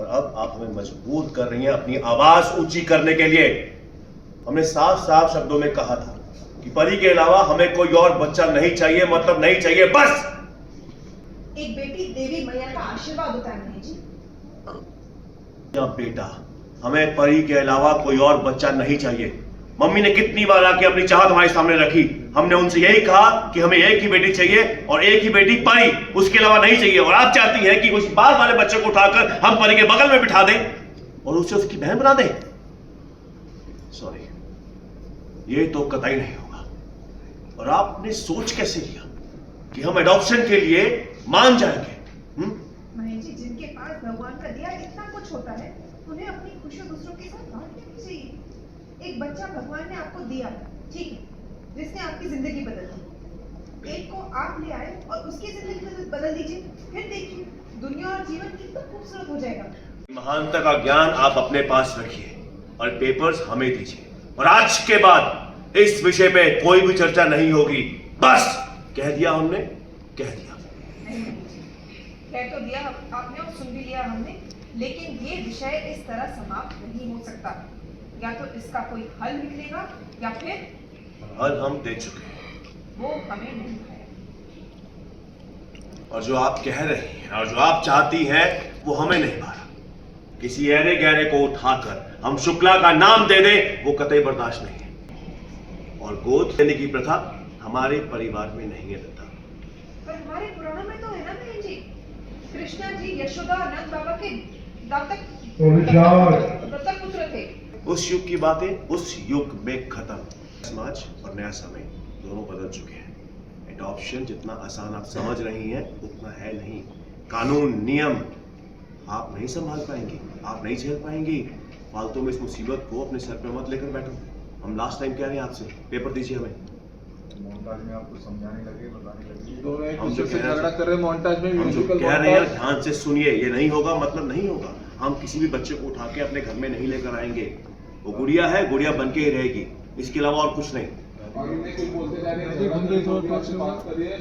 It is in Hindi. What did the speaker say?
और अब आप हमें मजबूर कर रही हैं अपनी आवाज ऊंची करने के लिए। हमने साफ साफ शब्दों में कहा था कि परी के अलावा हमें कोई और बच्चा नहीं चाहिए, मतलब नहीं चाहिए, बस। एक बेटी देवी मैया का आशीर्वाद होता है महेश जी। या बेटा, हमें परी के अलावा कोई और बच्चा नहीं चाहिए। मम्मी ने कितनी बार आके अपनी चाहत हमारे सामने रखी। हमने उनसे यही कहा कि हमें एक ही बेटी चाहिए और एक ही बेटी परी, उसके अलावा नहीं चाहिए। और आप चाहती हैं कि उस बाल वाले बच्चे को उठाकर हम परी के बगल में बिठा दें और उसे उसकी बहन बना दें। सॉरी, ये तो कतई नहीं होगा। और आपने सोच कैसे लिया कि हम एडॉप्शन के लिए मान जाएंगे? महेश जी, जिनके पास भगवान का दिया इतना कुछ होता है, उन्हें अपनी खुशियां दूसरों के साथ बांट लेनी चाहिए। एक बच्चा भगवान ने आपको दिया, ठीक है, जिसने आपकी जिंदगी बदल दी। एक को आप ले आए और उसकी जिंदगी बदल दीजिए, फिर देखिए दुनिया और जीवन कितना खूबसूरत हो जाएगा। महानता का ज्ञान आप अपने पास रखिए और पेपर्स हमें दीजिए। और आज के बाद इस विषय पे कोई भी चर्चा नहीं होगी। बस कह दिया हमने, कह दिया। कह तो दिया आपने और सुन भी लिया हमने, लेकिन ये विषय इस तरह समाप्त नहीं हो सकता। या तो इसका कोई हल निकलेगा या फिर हल हम दे चुके हैं, वो हमें नहीं है। और जो आप कह रही हैं और जो आप चाहती हैं वो हमें नहीं भरा। किसी ऐरे गहरे को उठाकर हम शुक्ला का नाम दे दें, वो कतई बर्दाश्त नहीं है। और गोद लेने की प्रथा हमारे परिवार में नहीं है दत्ता। पर हमारे पुराणों में तो है ना बहन जी, कृष्णा जी यशोदा और नंद बाबा के दत्तक पुत्र थे। उस युग की बातें उस युग में खत्म। समाज और नया समय दोनों बदल चुके हैं। एडॉप्शन जितना आसान आप समझ रही हैं उतना है नहीं। कानून नियम आप नहीं संभाल पाएंगी, आप नहीं झेल पाएंगी। फालतू में इस मुसीबत को अपने सर पे मत लेकर बैठो। हम लास्ट टाइम कह रहे हैं आपसे, पेपर दीजिए हमें। मोन्टाज में आपको समझाने लगे, बताने लगे। दोनों एक दूसरे से झगड़ा कर रहे हैं मोन्टाज में। हम जो कह रहे हैं ध्यान से सुनिए। ये नहीं होगा मतलब नहीं होगा। हम किसी भी बच्चे को उठा के अपने घर में नहीं लेकर आएंगे। वो गुड़िया है, गुड़िया बन के ही रहेगी, इसके अलावा और कुछ नहीं। कुछ बोलते जा रहे हैं, बात करिए।